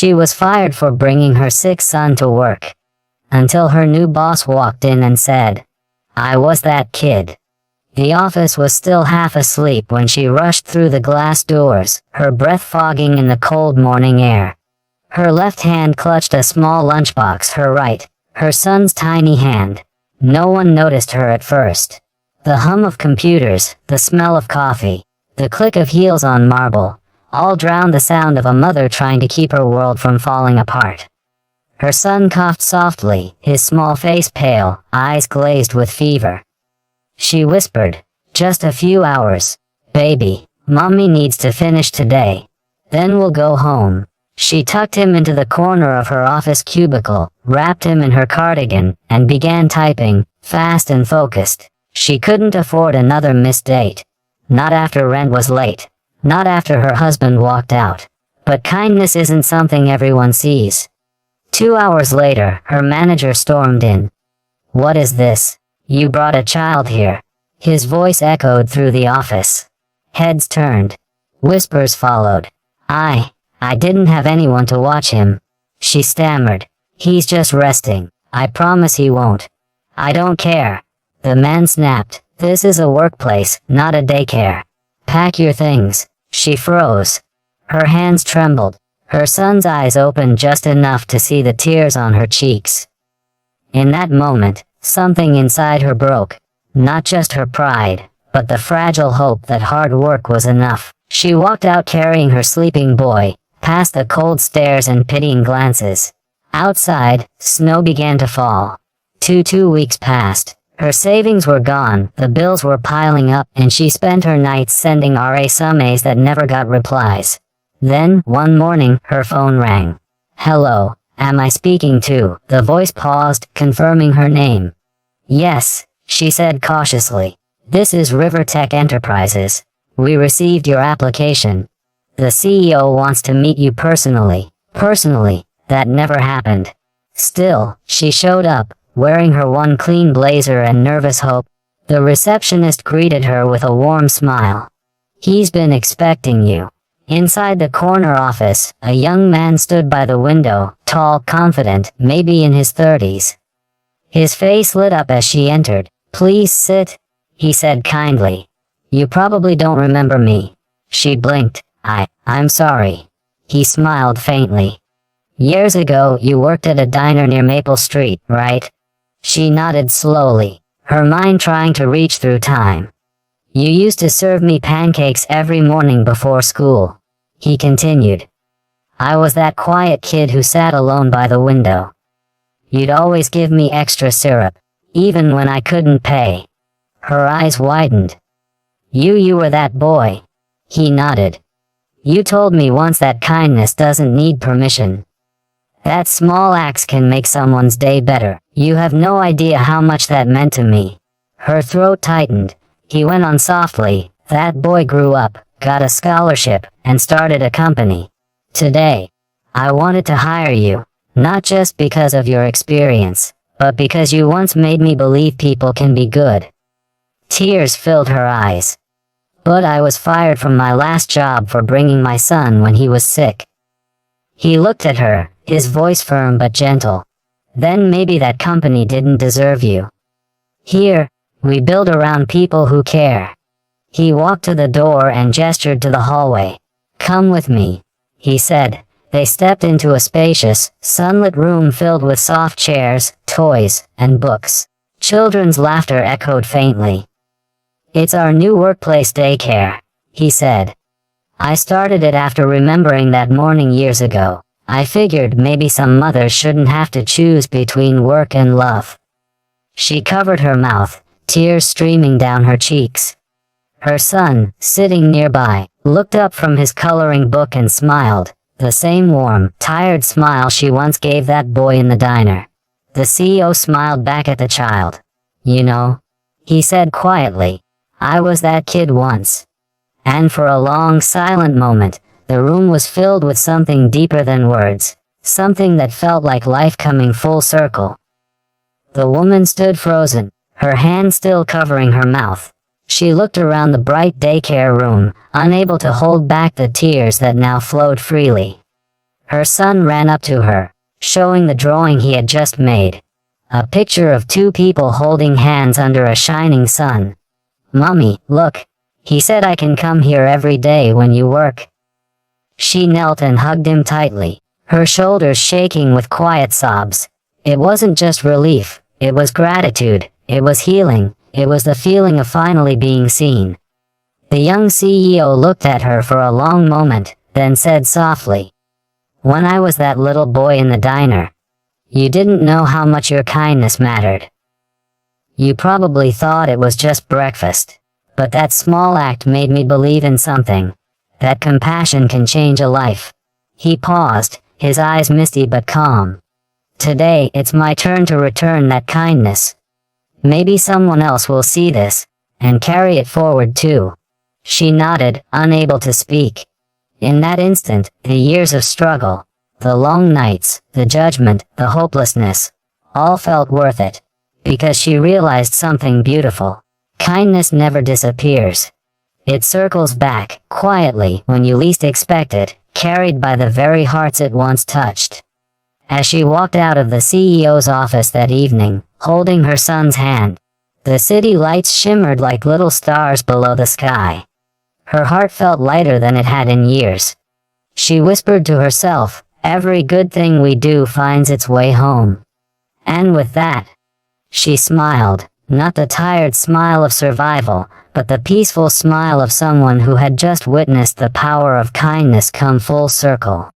She was fired for bringing her sick son to work. Until her new boss walked in and said, "I was that kid." The office was still half asleep when she rushed through the glass doors, her breath fogging in the cold morning air. Her left hand clutched a small lunchbox, her right, her son's tiny hand. No one noticed her at first. The hum of computers, the smell of coffee, the click of heels on marble, all drowned the sound of a mother trying to keep her world from falling apart. Her son coughed softly, his small face pale, eyes glazed with fever. She whispered, "Just a few hours, baby. Mommy needs to finish today. Then we'll go home." She tucked him into the corner of her office cubicle, wrapped him in her cardigan, and began typing, fast and focused. She couldn't afford another missed date. Not after rent was late. Not after her husband walked out. But kindness isn't something everyone sees. 2 hours later, her manager stormed in. "What is this? You brought a child here." His voice echoed through the office. Heads turned. Whispers followed. I didn't have anyone to watch him." She stammered. "He's just resting. I promise he won't." "I don't care." The man snapped. "This is a workplace, not a daycare. Pack your things." She froze. Her hands trembled. Her son's eyes opened just enough to see the tears on her cheeks. In that moment, something inside her broke. Not just her pride, but the fragile hope that hard work was enough. She walked out carrying her sleeping boy, past the cold stares and pitying glances. Outside, snow began to fall. 2 weeks passed. Her savings were gone, the bills were piling up, and she spent her nights sending resumes that never got replies. Then, one morning, her phone rang. "Hello, am I speaking to?" The voice paused, confirming her name. "Yes," she said cautiously. "This is Rivertech Enterprises. We received your application. The CEO wants to meet you personally." Personally, that never happened. Still, she showed up, wearing her one clean blazer and nervous hope. The receptionist greeted her with a warm smile. "He's been expecting you." Inside the corner office, a young man stood by the window, tall, confident, maybe in his 30s. His face lit up as she entered. "Please sit," he said kindly. "You probably don't remember me." She blinked. I'm sorry." He smiled faintly. "Years ago, you worked at a diner near Maple Street, right?" She nodded slowly, her mind trying to reach through time. "You used to serve me pancakes every morning before school," he continued. "I was that quiet kid who sat alone by the window. You'd always give me extra syrup, even when I couldn't pay." Her eyes widened. You were that boy." He nodded. "You told me once that kindness doesn't need permission. That small acts can make someone's day better. You have no idea how much that meant to me." Her throat tightened. He went on softly. "That boy grew up, got a scholarship, and started a company. Today, I wanted to hire you, not just because of your experience, but because you once made me believe people can be good." Tears filled her eyes. "But I was fired from my last job for bringing my son when he was sick." He looked at her, his voice firm but gentle. "Then maybe that company didn't deserve you. Here, we build around people who care." He walked to the door and gestured to the hallway. "Come with me," he said. They stepped into a spacious, sunlit room filled with soft chairs, toys, and books. Children's laughter echoed faintly. "It's our new workplace daycare," he said. "I started it after remembering that morning years ago. I figured maybe some mothers shouldn't have to choose between work and love." She covered her mouth, tears streaming down her cheeks. Her son, sitting nearby, looked up from his coloring book and smiled, the same warm, tired smile she once gave that boy in the diner. The CEO smiled back at the child. "You know," he said quietly, "I was that kid once." And for a long, silent moment, the room was filled with something deeper than words, something that felt like life coming full circle. The woman stood frozen, her hand still covering her mouth. She looked around the bright daycare room, unable to hold back the tears that now flowed freely. Her son ran up to her, showing the drawing he had just made. A picture of two people holding hands under a shining sun. "Mommy, look. He said I can come here every day when you work." She knelt and hugged him tightly, her shoulders shaking with quiet sobs. It wasn't just relief, it was gratitude, it was healing, it was the feeling of finally being seen. The young CEO looked at her for a long moment, then said softly, "When I was that little boy in the diner, you didn't know how much your kindness mattered. You probably thought it was just breakfast, but that small act made me believe in something, that compassion can change a life." He paused, his eyes misty but calm. "Today, it's my turn to return that kindness. Maybe someone else will see this, and carry it forward too." She nodded, unable to speak. In that instant, the years of struggle, the long nights, the judgment, the hopelessness, all felt worth it. Because she realized something beautiful. Kindness never disappears. It circles back, quietly, when you least expect it, carried by the very hearts it once touched. As she walked out of the CEO's office that evening, holding her son's hand, the city lights shimmered like little stars below the sky. Her heart felt lighter than it had in years. She whispered to herself, "Every good thing we do finds its way home." And with that, she smiled, not the tired smile of survival, but the peaceful smile of someone who had just witnessed the power of kindness come full circle.